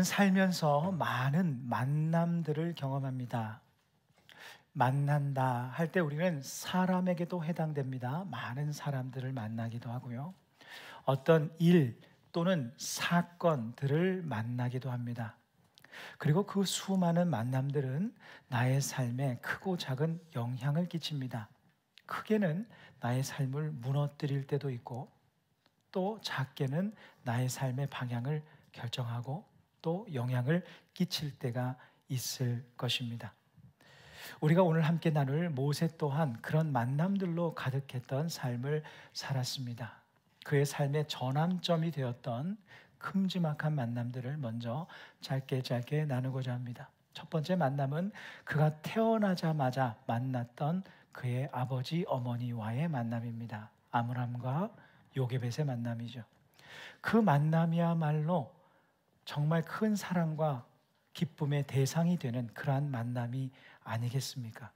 우리는 살면서 많은 만남들을 경험합니다. 만난다 할 때 우리는 사람에게도 해당됩니다. 많은 사람들을 만나기도 하고요. 어떤 일 또는 사건들을 만나기도 합니다. 그리고 그 수많은 만남들은 나의 삶에 크고 작은 영향을 끼칩니다. 크게는 나의 삶을 무너뜨릴 때도 있고, 또 작게는 나의 삶의 방향을 결정하고 또 영향을 끼칠 때가 있을 것입니다. 우리가 오늘 함께 나눌 모세 또한 그런 만남들로 가득했던 삶을 살았습니다. 그의 삶의 전환점이 되었던 큼지막한 만남들을 먼저 짧게 나누고자 합니다. 첫 번째 만남은 그가 태어나자마자 만났던 그의 아버지 어머니와의 만남입니다. 아므람과 요게벳의 만남이죠. 그 만남이야말로 정말 큰 사랑과 기쁨의 대상이 되는 그러한 만남이 아니겠습니까?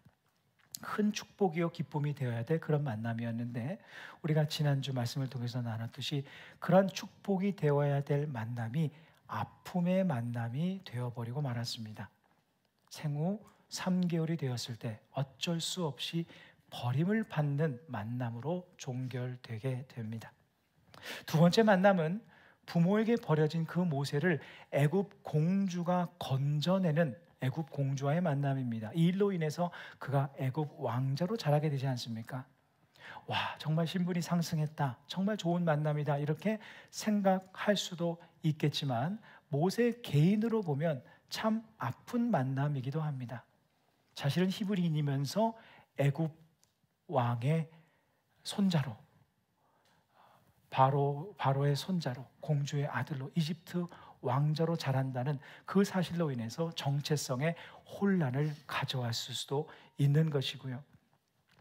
큰 축복이요 기쁨이 되어야 될 그런 만남이었는데, 우리가 지난주 말씀을 통해서 나눴듯이 그런 축복이 되어야 될 만남이 아픔의 만남이 되어버리고 말았습니다. 생후 3개월이 되었을 때 어쩔 수 없이 버림을 받는 만남으로 종결되게 됩니다. 두 번째 만남은 부모에게 버려진 그 모세를 애굽 공주가 건져내는 애굽 공주와의 만남입니다. 이 일로 인해서 그가 애굽 왕자로 자라게 되지 않습니까? 와, 정말 신분이 상승했다, 정말 좋은 만남이다, 이렇게 생각할 수도 있겠지만 모세 개인으로 보면 참 아픈 만남이기도 합니다. 사실은 히브리인이면서 애굽 왕의 손자로, 바로의 손자로, 공주의 아들로, 이집트 왕자로 자란다는 그 사실로 인해서 정체성에 혼란을 가져왔을 수도 있는 것이고요.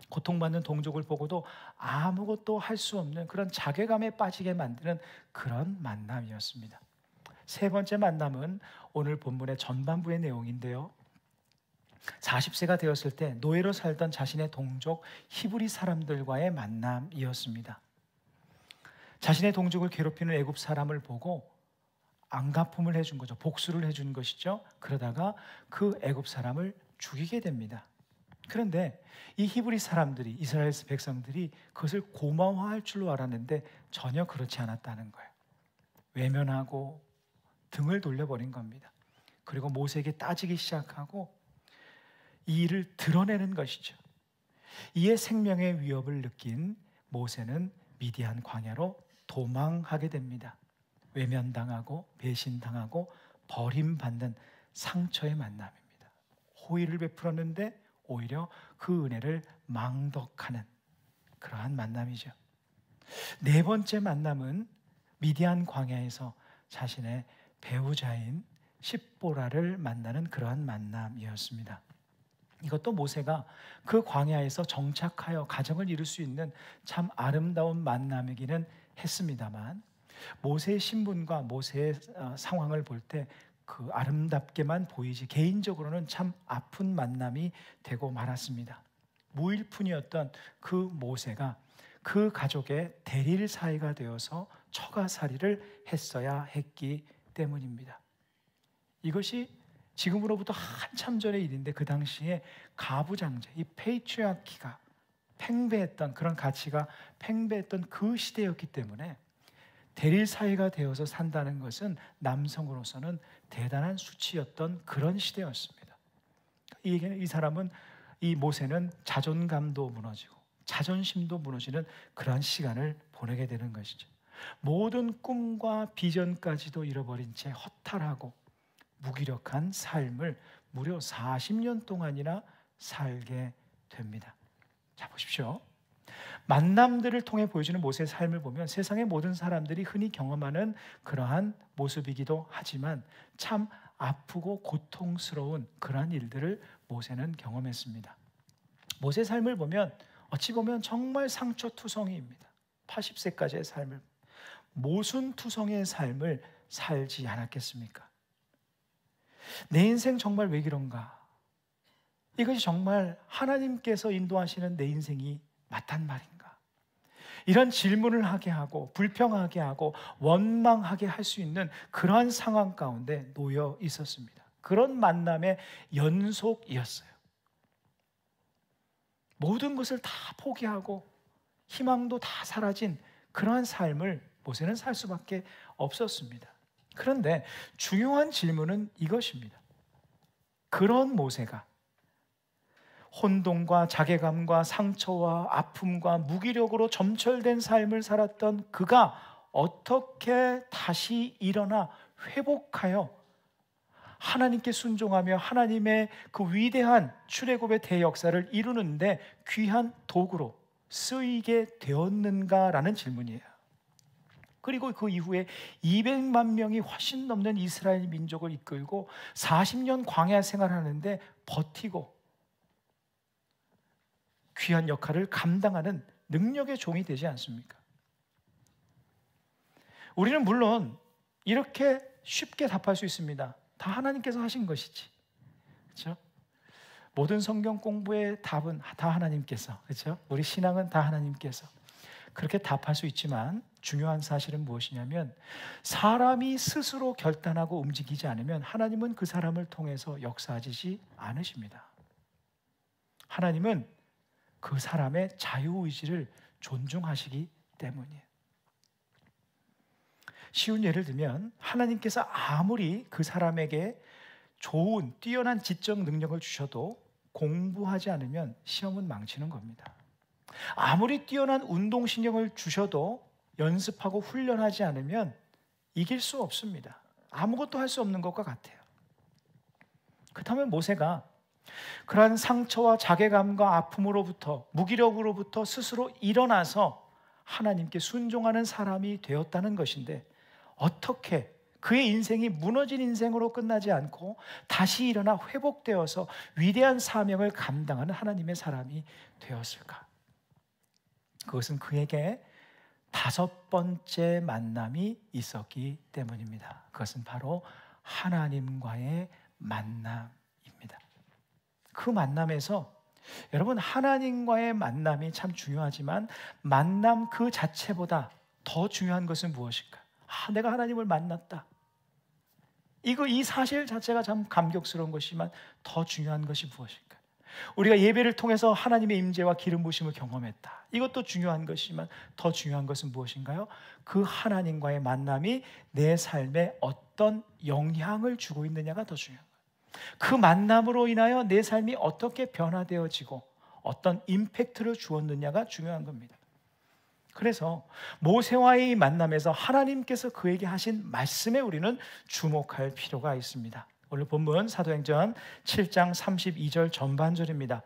고통받는 동족을 보고도 아무것도 할 수 없는 그런 자괴감에 빠지게 만드는 그런 만남이었습니다. 세 번째 만남은 오늘 본문의 전반부의 내용인데요. 40세가 되었을 때 노예로 살던 자신의 동족 히브리 사람들과의 만남이었습니다. 자신의 동족을 괴롭히는 애굽 사람을 보고 안갚음을 해준 거죠. 복수를 해준 것이죠. 그러다가 그 애굽 사람을 죽이게 됩니다. 그런데 이 히브리 사람들이, 이스라엘 백성들이 그것을 고마워할 줄로 알았는데 전혀 그렇지 않았다는 거예요. 외면하고 등을 돌려버린 겁니다. 그리고 모세에게 따지기 시작하고 이 일을 드러내는 것이죠. 이에 생명의 위협을 느낀 모세는 미디안 광야로 도망하게 됩니다. 외면당하고 배신당하고 버림받는 상처의 만남입니다. 호의를 베풀었는데 오히려 그 은혜를 망덕하는 그러한 만남이죠. 네 번째 만남은 미디안 광야에서 자신의 배우자인 십보라를 만나는 그러한 만남이었습니다. 이것도 모세가 그 광야에서 정착하여 가정을 이룰 수 있는 참 아름다운 만남이기는 했습니다만, 모세의 신분과 모세의 상황을 볼 때 그 아름답게만 보이지 개인적으로는 참 아픈 만남이 되고 말았습니다. 무일푼이었던 그 모세가 그 가족의 대릴 사이가 되어서 처가살이를 했어야 했기 때문입니다. 이것이 지금으로부터 한참 전의 일인데, 그 당시에 가부장제, 이 페이트리아키가 팽배했던, 그런 가치가 팽배했던 그 시대였기 때문에 대릴 사이가 되어서 산다는 것은 남성으로서는 대단한 수치였던 그런 시대였습니다. 이 사람은, 이 모세는 자존감도 무너지고 자존심도 무너지는 그러한 시간을 보내게 되는 것이죠. 모든 꿈과 비전까지도 잃어버린 채 허탈하고 무기력한 삶을 무려 40년 동안이나 살게 됩니다. 자, 보십시오. 만남들을 통해 보여주는 모세의 삶을 보면 세상의 모든 사람들이 흔히 경험하는 그러한 모습이기도 하지만 참 아프고 고통스러운 그러한 일들을 모세는 경험했습니다. 모세의 삶을 보면 어찌 보면 정말 상처투성이입니다. 80세까지의 삶을, 모순투성이의 삶을 살지 않았겠습니까? 내 인생 정말 왜 그런가? 이것이 정말 하나님께서 인도하시는 내 인생이 맞단 말인가? 이런 질문을 하게 하고 불평하게 하고 원망하게 할 수 있는 그러한 상황 가운데 놓여 있었습니다. 그런 만남의 연속이었어요. 모든 것을 다 포기하고 희망도 다 사라진 그러한 삶을 모세는 살 수밖에 없었습니다. 그런데 중요한 질문은 이것입니다. 그런 모세가 혼돈과 자괴감과 상처와 아픔과 무기력으로 점철된 삶을 살았던 그가 어떻게 다시 일어나 회복하여 하나님께 순종하며 하나님의 그 위대한 출애굽의 대역사를 이루는데 귀한 도구로 쓰이게 되었는가라는 질문이에요. 그리고 그 이후에 200만 명이 훨씬 넘는 이스라엘 민족을 이끌고 40년 광야 생활하는데 버티고 귀한 역할을 감당하는 능력의 종이 되지 않습니까? 우리는 물론 이렇게 쉽게 답할 수 있습니다. 다 하나님께서 하신 것이지. 그렇죠? 모든 성경 공부의 답은 다 하나님께서, 그렇죠? 우리 신앙은 다 하나님께서. 그렇게 답할 수 있지만 중요한 사실은 무엇이냐면 사람이 스스로 결단하고 움직이지 않으면 하나님은 그 사람을 통해서 역사하시지 않으십니다. 하나님은 그 사람의 자유의지를 존중하시기 때문이에요. 쉬운 예를 들면 하나님께서 아무리 그 사람에게 좋은 뛰어난 지적 능력을 주셔도 공부하지 않으면 시험은 망치는 겁니다. 아무리 뛰어난 운동신경을 주셔도 연습하고 훈련하지 않으면 이길 수 없습니다. 아무것도 할 수 없는 것과 같아요. 그렇다면 모세가 그러한 상처와 자괴감과 아픔으로부터 무기력으로부터 스스로 일어나서 하나님께 순종하는 사람이 되었다는 것인데 어떻게 그의 인생이 무너진 인생으로 끝나지 않고 다시 일어나 회복되어서 위대한 사명을 감당하는 하나님의 사람이 되었을까? 그것은 그에게 5번째 만남이 있었기 때문입니다. 그것은 바로 하나님과의 만남입니다. 그 만남에서 여러분, 하나님과의 만남이 참 중요하지만 만남 그 자체보다 더 중요한 것은 무엇일까? 내가 하나님을 만났다. 이 사실 자체가 참 감격스러운 것이지만 더 중요한 것이 무엇일까? 우리가 예배를 통해서 하나님의 임재와 기름 부으심을 경험했다. 이것도 중요한 것이지만 더 중요한 것은 무엇인가요? 그 하나님과의 만남이 내 삶에 어떤 영향을 주고 있느냐가 더 중요한 거예요. 그 만남으로 인하여 내 삶이 어떻게 변화되어지고 어떤 임팩트를 주었느냐가 중요한 겁니다. 그래서 모세와의 만남에서 하나님께서 그에게 하신 말씀에 우리는 주목할 필요가 있습니다. 오늘 본문 사도행전 7장 32절 전반절입니다.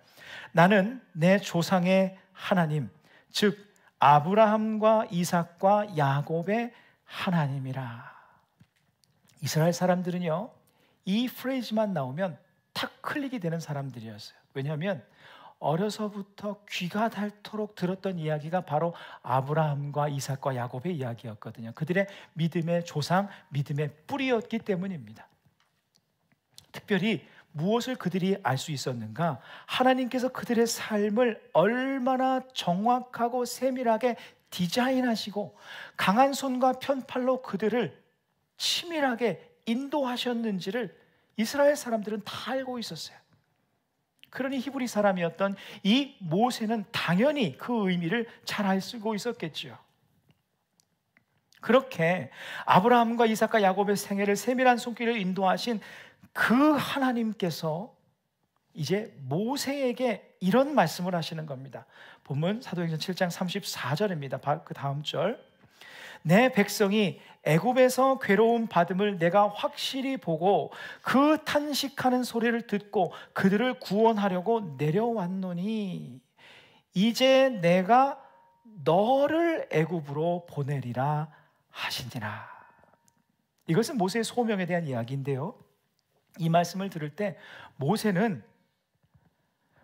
나는 내 조상의 하나님, 즉 아브라함과 이삭과 야곱의 하나님이라. 이스라엘 사람들은요, 이 프레이즈만 나오면 탁 클릭이 되는 사람들이었어요. 왜냐하면 어려서부터 귀가 닳도록 들었던 이야기가 바로 아브라함과 이삭과 야곱의 이야기였거든요. 그들의 믿음의 조상, 믿음의 뿌리였기 때문입니다. 특별히 무엇을 그들이 알 수 있었는가? 하나님께서 그들의 삶을 얼마나 정확하고 세밀하게 디자인하시고 강한 손과 편팔로 그들을 치밀하게 인도하셨는지를 이스라엘 사람들은 다 알고 있었어요. 그러니 히브리 사람이었던 이 모세는 당연히 그 의미를 잘 알고 있었겠죠. 그렇게 아브라함과 이삭과 야곱의 생애를 세밀한 손길을 인도하신 그 하나님께서 이제 모세에게 이런 말씀을 하시는 겁니다. 본문 사도행전 7장 34절입니다. 그 다음 절. 내 백성이 애굽에서 괴로움 받음을 내가 확실히 보고 그 탄식하는 소리를 듣고 그들을 구원하려고 내려왔노니 이제 내가 너를 애굽으로 보내리라 하시니라. 이것은 모세의 소명에 대한 이야기인데요, 이 말씀을 들을 때 모세는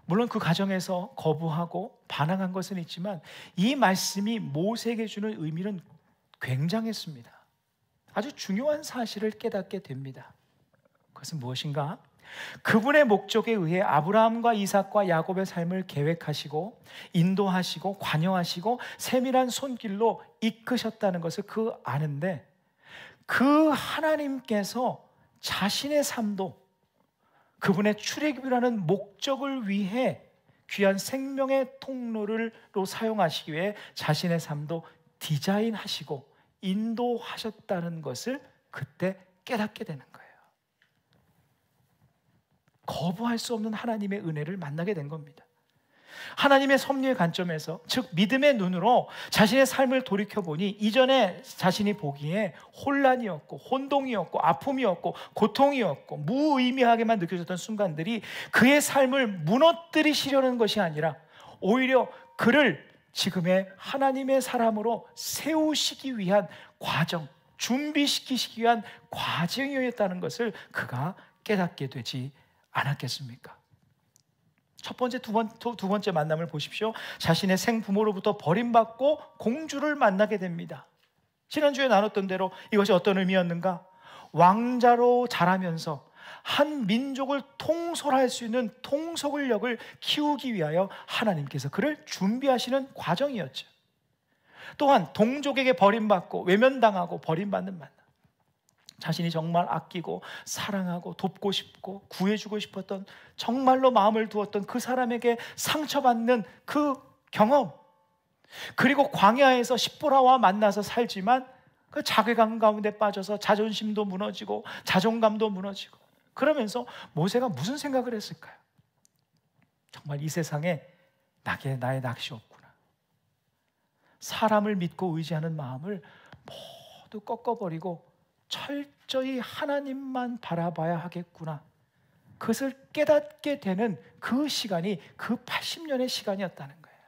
물론 그 과정에서 거부하고 반항한 것은 있지만 이 말씀이 모세에게 주는 의미는 굉장했습니다. 아주 중요한 사실을 깨닫게 됩니다. 그것은 무엇인가? 그분의 목적에 의해 아브라함과 이삭과 야곱의 삶을 계획하시고 인도하시고 관여하시고 세밀한 손길로 이끄셨다는 것을 아는데, 그 하나님께서 자신의 삶도 그분의 출애굽이라는 목적을 위해 귀한 생명의 통로로 사용하시기 위해 자신의 삶도 디자인하시고 인도하셨다는 것을 그때 깨닫게 되는 거예요. 거부할 수 없는 하나님의 은혜를 만나게 된 겁니다. 하나님의 섭리의 관점에서, 즉 믿음의 눈으로 자신의 삶을 돌이켜보니 이전에 자신이 보기에 혼란이었고 혼동이었고 아픔이었고 고통이었고 무의미하게만 느껴졌던 순간들이 그의 삶을 무너뜨리시려는 것이 아니라 오히려 그를 지금의 하나님의 사람으로 세우시기 위한 과정, 준비시키시기 위한 과정이었다는 것을 그가 깨닫게 되지 않았겠습니까? 첫 번째, 두 번째 만남을 보십시오. 자신의 생부모로부터 버림받고 공주를 만나게 됩니다. 지난주에 나눴던 대로 이것이 어떤 의미였는가? 왕자로 자라면서 한 민족을 통솔할 수 있는 통솔력을 키우기 위하여 하나님께서 그를 준비하시는 과정이었죠. 또한 동족에게 버림받고 외면당하고 버림받는 만남, 자신이 정말 아끼고 사랑하고 돕고 싶고 구해주고 싶었던, 정말로 마음을 두었던 그 사람에게 상처받는 그 경험, 그리고 광야에서 십보라와 만나서 살지만 그 자괴감 가운데 빠져서 자존심도 무너지고 자존감도 무너지고, 그러면서 모세가 무슨 생각을 했을까요? 정말 이 세상에 나의 낚시 없구나, 사람을 믿고 의지하는 마음을 모두 꺾어버리고 철저히 하나님만 바라봐야 하겠구나, 그것을 깨닫게 되는 그 시간이 그 80년의 시간이었다는 거예요.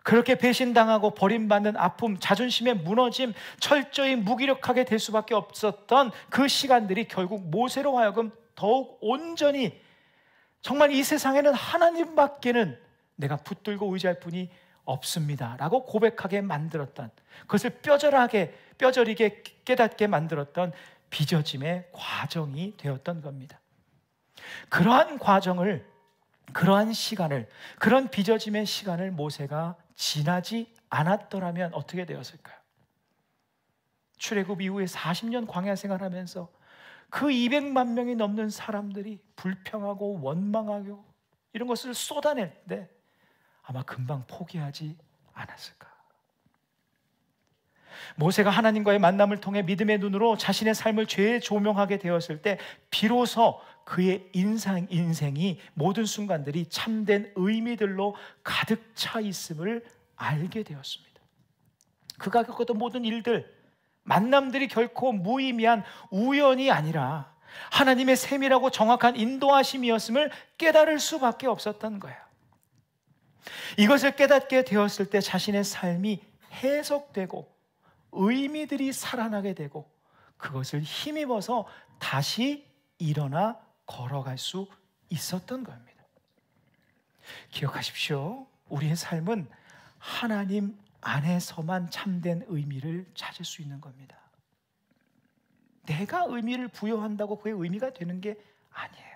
그렇게 배신당하고 버림받는 아픔, 자존심의 무너짐, 철저히 무기력하게 될 수밖에 없었던 그 시간들이 결국 모세로 하여금 더욱 온전히 정말 이 세상에는 하나님밖에는 내가 붙들고 의지할 분이 없습니다 라고 고백하게 만들었던, 그것을 뼈저리게 깨닫게 만들었던 빚어짐의 과정이 되었던 겁니다. 그러한 과정을, 그러한 시간을, 그런 빚어짐의 시간을 모세가 지나지 않았더라면 어떻게 되었을까요? 출애굽 이후에 40년 광야 생활하면서 그 200만 명이 넘는 사람들이 불평하고 원망하고 이런 것을 쏟아낼 때 아마 금방 포기하지 않았을까? 모세가 하나님과의 만남을 통해 믿음의 눈으로 자신의 삶을 재조명하게 되었을 때 비로소 그의 인생이 모든 순간들이 참된 의미들로 가득 차 있음을 알게 되었습니다. 그가 겪었던 모든 일들, 만남들이 결코 무의미한 우연이 아니라 하나님의 세밀하고 정확한 인도하심이었음을 깨달을 수밖에 없었던 거예요. 이것을 깨닫게 되었을 때 자신의 삶이 해석되고 의미들이 살아나게 되고 그것을 힘입어서 다시 일어나 걸어갈 수 있었던 겁니다. 기억하십시오. 우리의 삶은 하나님 안에서만 참된 의미를 찾을 수 있는 겁니다. 내가 의미를 부여한다고 그게 의미가 되는 게 아니에요.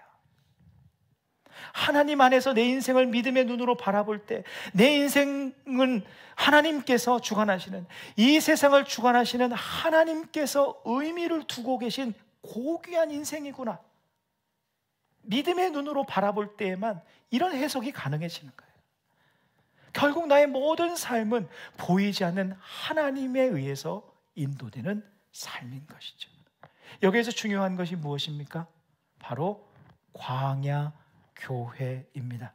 하나님 안에서 내 인생을 믿음의 눈으로 바라볼 때 내 인생은 하나님께서 주관하시는, 이 세상을 주관하시는 하나님께서 의미를 두고 계신 고귀한 인생이구나, 믿음의 눈으로 바라볼 때에만 이런 해석이 가능해지는 거예요. 결국 나의 모든 삶은 보이지 않는 하나님에 의해서 인도되는 삶인 것이죠. 여기에서 중요한 것이 무엇입니까? 바로 광야 교회입니다.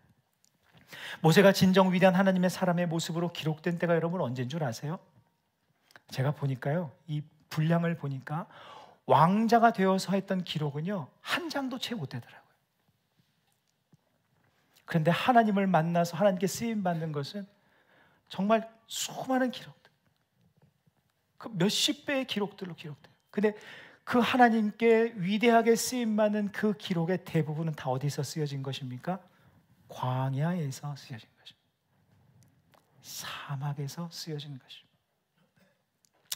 모세가 진정 위대한 하나님의 사람의 모습으로 기록된 때가 여러분 언제인 줄 아세요? 제가 보니까요, 이 분량을 보니까 왕자가 되어서 했던 기록은요 한 장도 채 못 되더라고요. 그런데 하나님을 만나서 하나님께 쓰임받는 것은 정말 수많은 기록들, 그 몇십 배의 기록들로 기록돼요. 근데 그 하나님께 위대하게 쓰임받는 그 기록의 대부분은 다 어디서 쓰여진 것입니까? 광야에서 쓰여진 것입니다. 사막에서 쓰여진 것입니다.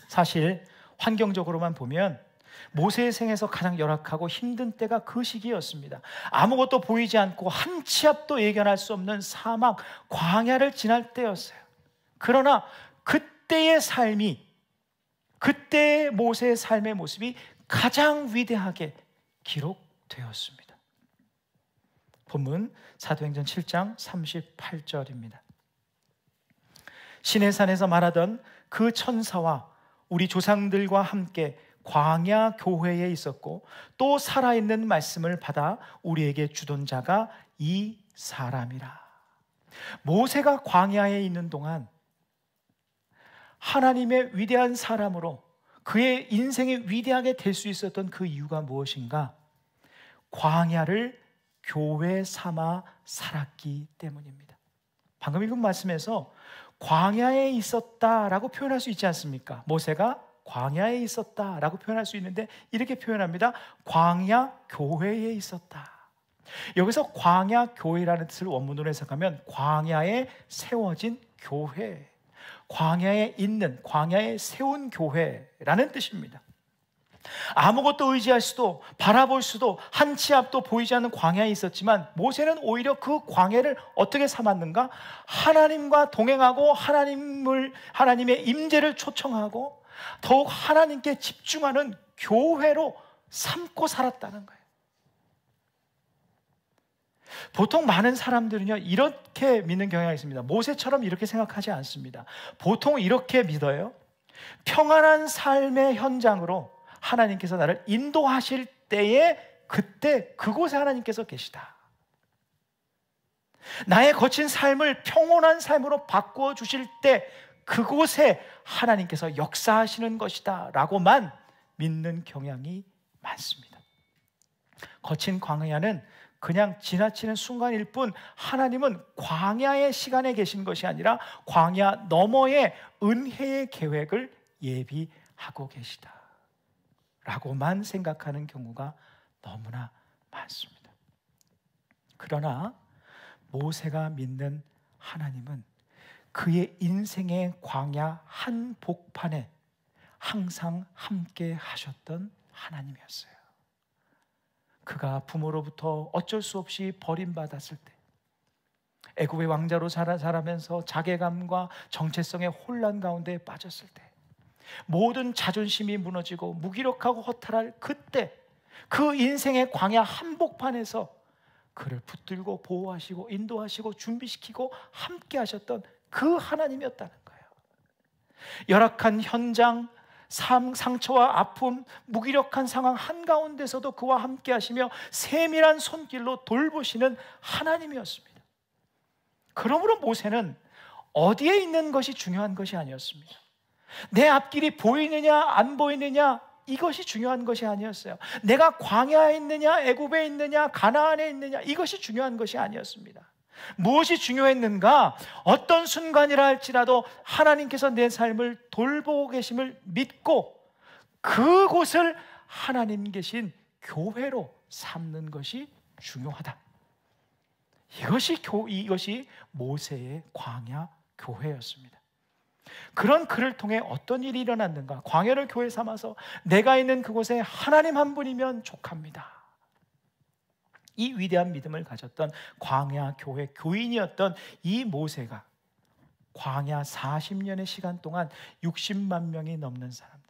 사실 환경적으로만 보면 모세의 생에서 가장 열악하고 힘든 때가 그 시기였습니다. 아무것도 보이지 않고 한 치 앞도 예견할 수 없는 사막, 광야를 지날 때였어요. 그러나 그때의 삶이, 그때의 모세의 삶의 모습이 가장 위대하게 기록되었습니다. 본문 사도행전 7장 38절입니다. 시내산에서 말하던 그 천사와 우리 조상들과 함께 광야 교회에 있었고 또 살아있는 말씀을 받아 우리에게 주던 자가 이 사람이라. 모세가 광야에 있는 동안 하나님의 위대한 사람으로 그의 인생이 위대하게 될 수 있었던 그 이유가 무엇인가? 광야를 교회 삼아 살았기 때문입니다. 방금 읽은 말씀에서 광야에 있었다라고 표현할 수 있지 않습니까? 모세가 광야에 있었다라고 표현할 수 있는데 이렇게 표현합니다. 광야 교회에 있었다. 여기서 광야 교회라는 뜻을 원문으로 해석하면 광야에 세워진 교회, 광야에 있는, 광야에 세운 교회라는 뜻입니다. 아무것도 의지할 수도 바라볼 수도 한 치 앞도 보이지 않는 광야에 있었지만 모세는 오히려 그 광야를 어떻게 삼았는가? 하나님과 동행하고 하나님의 임재를 초청하고 더욱 하나님께 집중하는 교회로 삼고 살았다는 거예요. 보통 많은 사람들은요 이렇게 믿는 경향이 있습니다. 모세처럼 이렇게 생각하지 않습니다. 보통 이렇게 믿어요. 평안한 삶의 현장으로 하나님께서 나를 인도하실 때에 그때 그곳에 하나님께서 계시다. 나의 거친 삶을 평온한 삶으로 바꾸어 주실 때 그곳에 하나님께서 역사하시는 것이다 라고만 믿는 경향이 많습니다. 거친 광야는 그냥 지나치는 순간일 뿐 하나님은 광야의 시간에 계신 것이 아니라 광야 너머의 은혜의 계획을 예비하고 계시다 라고만 생각하는 경우가 너무나 많습니다. 그러나 모세가 믿는 하나님은 그의 인생의 광야 한복판에 항상 함께 하셨던 하나님이었어요. 그가 부모로부터 어쩔 수 없이 버림받았을 때, 애굽의 왕자로 자라면서 자괴감과 정체성의 혼란 가운데 빠졌을 때, 모든 자존심이 무너지고 무기력하고 허탈할 그때, 그 인생의 광야 한복판에서 그를 붙들고 보호하시고 인도하시고 준비시키고 함께 하셨던 그 하나님이었다는 거예요. 열악한 현장, 상처와 아픔, 무기력한 상황 한가운데서도 그와 함께 하시며 세밀한 손길로 돌보시는 하나님이었습니다. 그러므로 모세는 어디에 있는 것이 중요한 것이 아니었습니다. 내 앞길이 보이느냐 안 보이느냐 이것이 중요한 것이 아니었어요. 내가 광야에 있느냐 애굽에 있느냐 가나안에 있느냐 이것이 중요한 것이 아니었습니다. 무엇이 중요했는가? 어떤 순간이라 할지라도 하나님께서 내 삶을 돌보고 계심을 믿고 그곳을 하나님 계신 교회로 삼는 것이 중요하다. 이것이 모세의 광야 교회였습니다. 그런 그를 통해 어떤 일이 일어났는가? 광야를 교회 삼아서 내가 있는 그곳에 하나님 한 분이면 족합니다. 이 위대한 믿음을 가졌던 광야 교회 교인이었던 이 모세가 광야 40년의 시간 동안 60만 명이 넘는 사람들,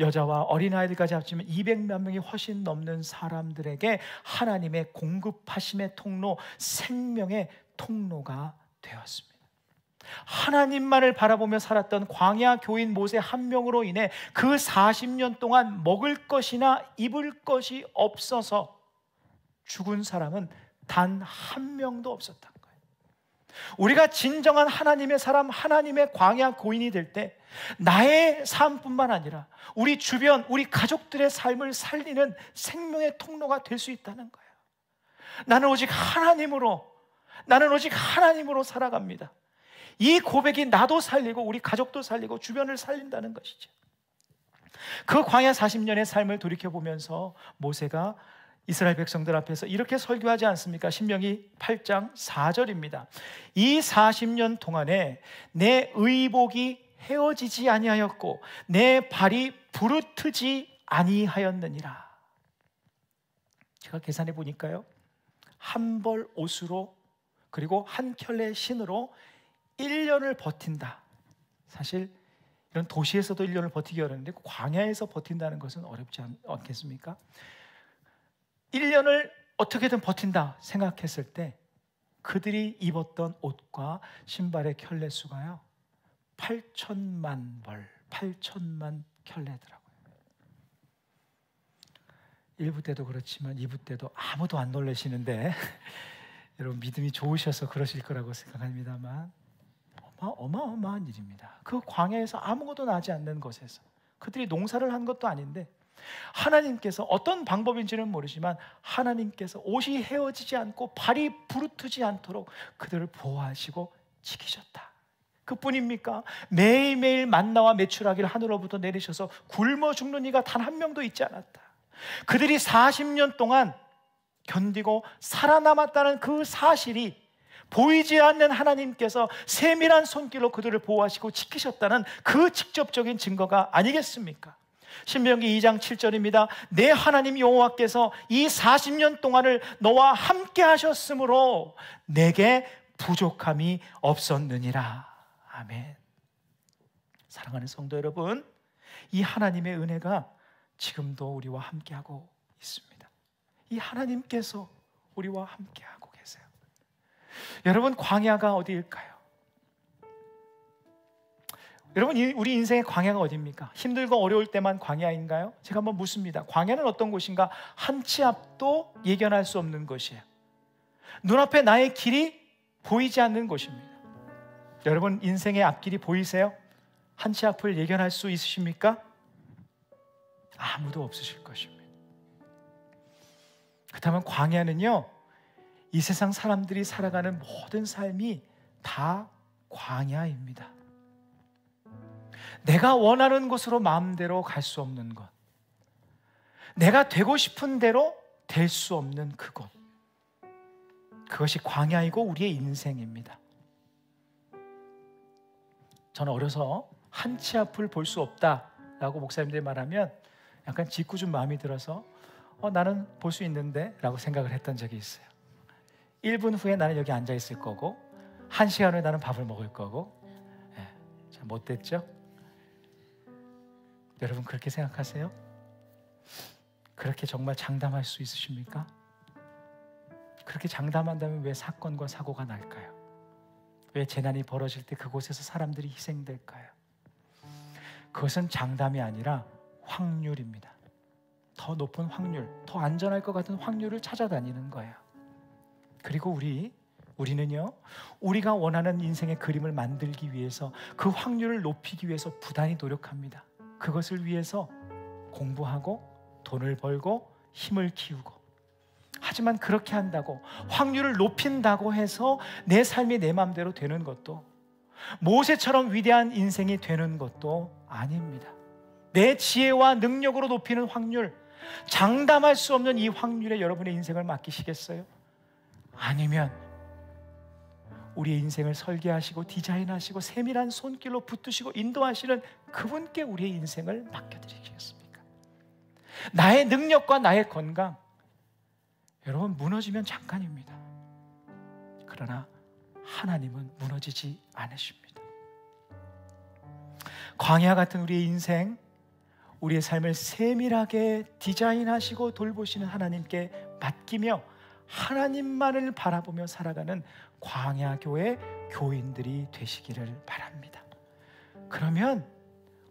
여자와 어린아이들까지 합치면 200만 명이 훨씬 넘는 사람들에게 하나님의 공급하심의 통로, 생명의 통로가 되었습니다. 하나님만을 바라보며 살았던 광야 교인 모세 한 명으로 인해 그 40년 동안 먹을 것이나 입을 것이 없어서 죽은 사람은 단 한 명도 없었던 거예요. 우리가 진정한 하나님의 사람, 하나님의 광야 교인이 될 때 나의 삶뿐만 아니라 우리 주변, 우리 가족들의 삶을 살리는 생명의 통로가 될 수 있다는 거예요. 나는 오직 하나님으로 살아갑니다. 이 고백이 나도 살리고 우리 가족도 살리고 주변을 살린다는 것이죠. 그 광야 40년의 삶을 돌이켜보면서 모세가 이스라엘 백성들 앞에서 이렇게 설교하지 않습니까? 신명기 8장 4절입니다. 이 40년 동안에 내 의복이 헤어지지 아니하였고 내 발이 부르트지 아니하였느니라. 제가 계산해 보니까요, 한 벌 옷으로 그리고 한 켤레 신으로 1년을 버틴다. 사실 이런 도시에서도 1년을 버티기 어려운데 광야에서 버틴다는 것은 어렵지 않겠습니까? 1년을 어떻게든 버틴다 생각했을 때 그들이 입었던 옷과 신발의 켤레 수가요 8천만 벌, 8천만 켤레더라고요. 1부 때도 그렇지만 2부 때도 아무도 안 놀라시는데 여러분 믿음이 좋으셔서 그러실 거라고 생각합니다만 어마어마한 일입니다. 그 광야에서 아무것도 나지 않는 곳에서 그들이 농사를 한 것도 아닌데 하나님께서 어떤 방법인지는 모르지만 하나님께서 옷이 헤어지지 않고 발이 부르트지 않도록 그들을 보호하시고 지키셨다. 그뿐입니까? 매일매일 만나와 메추라기를 하늘로부터 내리셔서 굶어 죽는 이가 단 한 명도 있지 않았다. 그들이 40년 동안 견디고 살아남았다는 그 사실이 보이지 않는 하나님께서 세밀한 손길로 그들을 보호하시고 지키셨다는 그 직접적인 증거가 아니겠습니까? 신명기 2장 7절입니다. 내 하나님 여호와께서 이 40년 동안을 너와 함께 하셨으므로 내게 부족함이 없었느니라. 아멘. 사랑하는 성도 여러분, 이 하나님의 은혜가 지금도 우리와 함께하고 있습니다. 이 하나님께서 우리와 함께하고 계세요. 여러분, 광야가 어디일까요? 여러분, 우리 인생의 광야가 어디입니까? 힘들고 어려울 때만 광야인가요? 제가 한번 묻습니다. 광야는 어떤 곳인가? 한 치 앞도 예견할 수 없는 곳이에요. 눈앞에 나의 길이 보이지 않는 곳입니다. 여러분, 인생의 앞길이 보이세요? 한 치 앞을 예견할 수 있으십니까? 아무도 없으실 것입니다. 그렇다면 광야는요, 이 세상 사람들이 살아가는 모든 삶이 다 광야입니다. 내가 원하는 곳으로 마음대로 갈 수 없는 것, 내가 되고 싶은 대로 될 수 없는 그곳, 그것이 광야이고 우리의 인생입니다. 저는 어려서 한 치 앞을 볼 수 없다라고 목사님들이 말하면 약간 짓궂은 마음이 들어서 나는 볼 수 있는데 라고 생각을 했던 적이 있어요. 1분 후에 나는 여기 앉아 있을 거고 1시간 후에 나는 밥을 먹을 거고. 참 못됐죠? 여러분, 그렇게 생각하세요? 그렇게 정말 장담할 수 있으십니까? 그렇게 장담한다면 왜 사건과 사고가 날까요? 왜 재난이 벌어질 때 그곳에서 사람들이 희생될까요? 그것은 장담이 아니라 확률입니다. 더 높은 확률, 더 안전할 것 같은 확률을 찾아다니는 거예요. 그리고 우리는요, 우리가 원하는 인생의 그림을 만들기 위해서 그 확률을 높이기 위해서 부단히 노력합니다. 그것을 위해서 공부하고 돈을 벌고 힘을 키우고. 하지만 그렇게 한다고 확률을 높인다고 해서 내 삶이 내 마음대로 되는 것도, 모세처럼 위대한 인생이 되는 것도 아닙니다. 내 지혜와 능력으로 높이는 확률, 장담할 수 없는 이 확률에 여러분의 인생을 맡기시겠어요? 아니면 우리의 인생을 설계하시고 디자인하시고 세밀한 손길로 붙드시고 인도하시는 그분께 우리의 인생을 맡겨드리시겠습니까? 나의 능력과 나의 건강, 여러분, 무너지면 잠깐입니다. 그러나 하나님은 무너지지 않으십니다. 광야 같은 우리의 인생, 우리의 삶을 세밀하게 디자인하시고 돌보시는 하나님께 맡기며 하나님만을 바라보며 살아가는 광야교회 교인들이 되시기를 바랍니다. 그러면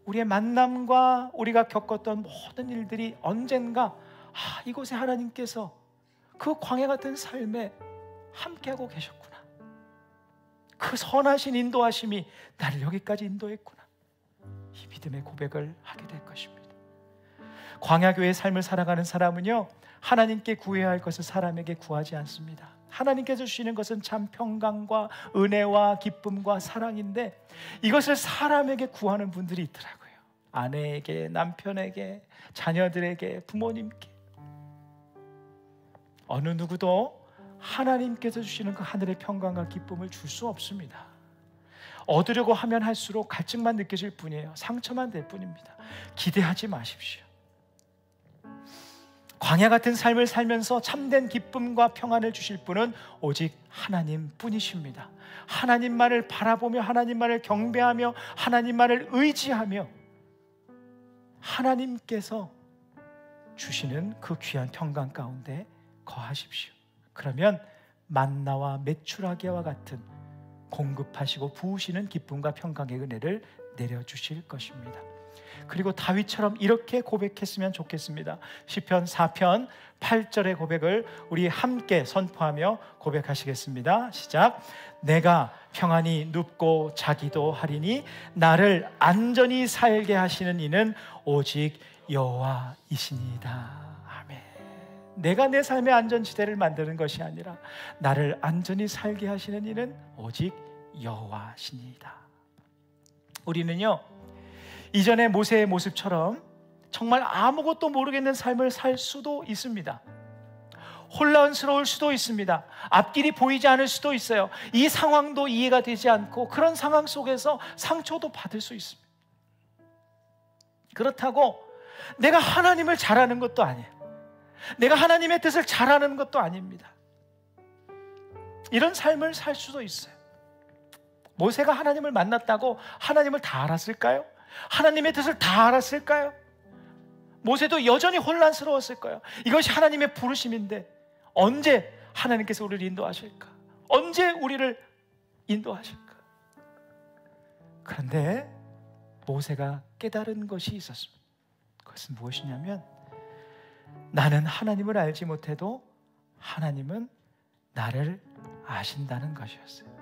우리의 만남과 우리가 겪었던 모든 일들이 언젠가 이곳에 하나님께서 그 광야 같은 삶에 함께하고 계셨구나, 그 선하신 인도하심이 나를 여기까지 인도했구나, 이 믿음의 고백을 하게 될 것입니다. 광야교회의 삶을 살아가는 사람은요, 하나님께 구해야 할 것을 사람에게 구하지 않습니다. 하나님께서 주시는 것은 참 평강과 은혜와 기쁨과 사랑인데 이것을 사람에게 구하는 분들이 있더라고요. 아내에게, 남편에게, 자녀들에게, 부모님께. 어느 누구도 하나님께서 주시는 그 하늘의 평강과 기쁨을 줄 수 없습니다. 얻으려고 하면 할수록 갈증만 느껴질 뿐이에요. 상처만 될 뿐입니다. 기대하지 마십시오. 광야 같은 삶을 살면서 참된 기쁨과 평안을 주실 분은 오직 하나님 뿐이십니다. 하나님만을 바라보며 하나님만을 경배하며 하나님만을 의지하며 하나님께서 주시는 그 귀한 평강 가운데 거하십시오. 그러면 만나와 메추라기와 같은 공급하시고 부으시는 기쁨과 평강의 은혜를 내려주실 것입니다. 그리고 다윗처럼 이렇게 고백했으면 좋겠습니다. 시편 4편 8절의 고백을 우리 함께 선포하며 고백하시겠습니다. 시작. 내가 평안히 눕고 자기도 하리니 나를 안전히 살게 하시는 이는 오직 여호와이시니이다. 아멘. 내가 내 삶의 안전지대를 만드는 것이 아니라 나를 안전히 살게 하시는 이는 오직 여호와시니이다. 우리는요, 이전의 모세의 모습처럼 정말 아무것도 모르겠는 삶을 살 수도 있습니다. 혼란스러울 수도 있습니다. 앞길이 보이지 않을 수도 있어요. 이 상황도 이해가 되지 않고 그런 상황 속에서 상처도 받을 수 있습니다. 그렇다고 내가 하나님을 잘 아는 것도 아니에요. 내가 하나님의 뜻을 잘 아는 것도 아닙니다. 이런 삶을 살 수도 있어요. 모세가 하나님을 만났다고 하나님을 다 알았을까요? 하나님의 뜻을 다 알았을까요? 모세도 여전히 혼란스러웠을 거예요. 이것이 하나님의 부르심인데 언제 하나님께서 우리를 인도하실까? 언제 우리를 인도하실까? 그런데 모세가 깨달은 것이 있었습니다. 그것은 무엇이냐면 나는 하나님을 알지 못해도 하나님은 나를 아신다는 것이었어요.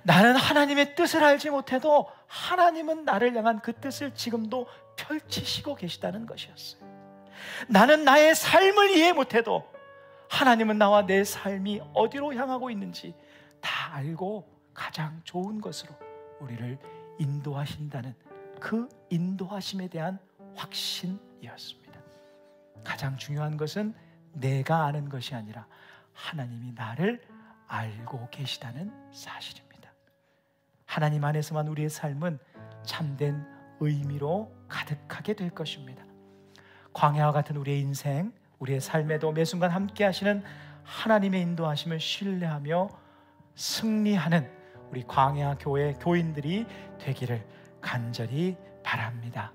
나는 하나님의 뜻을 알지 못해도 하나님은 나를 향한 그 뜻을 지금도 펼치시고 계시다는 것이었어요. 나는 나의 삶을 이해 못해도 하나님은 나와 내 삶이 어디로 향하고 있는지 다 알고 가장 좋은 것으로 우리를 인도하신다는 그 인도하심에 대한 확신이었습니다. 가장 중요한 것은 내가 아는 것이 아니라 하나님이 나를 알고 계시다는 사실입니다. 하나님 안에서만 우리의 삶은 참된 의미로 가득하게 될 것입니다. 광야와 같은 우리의 인생, 우리의 삶에도 매 순간 함께 하시는 하나님의 인도하심을 신뢰하며 승리하는 우리 광야 교회 교인들이 되기를 간절히 바랍니다.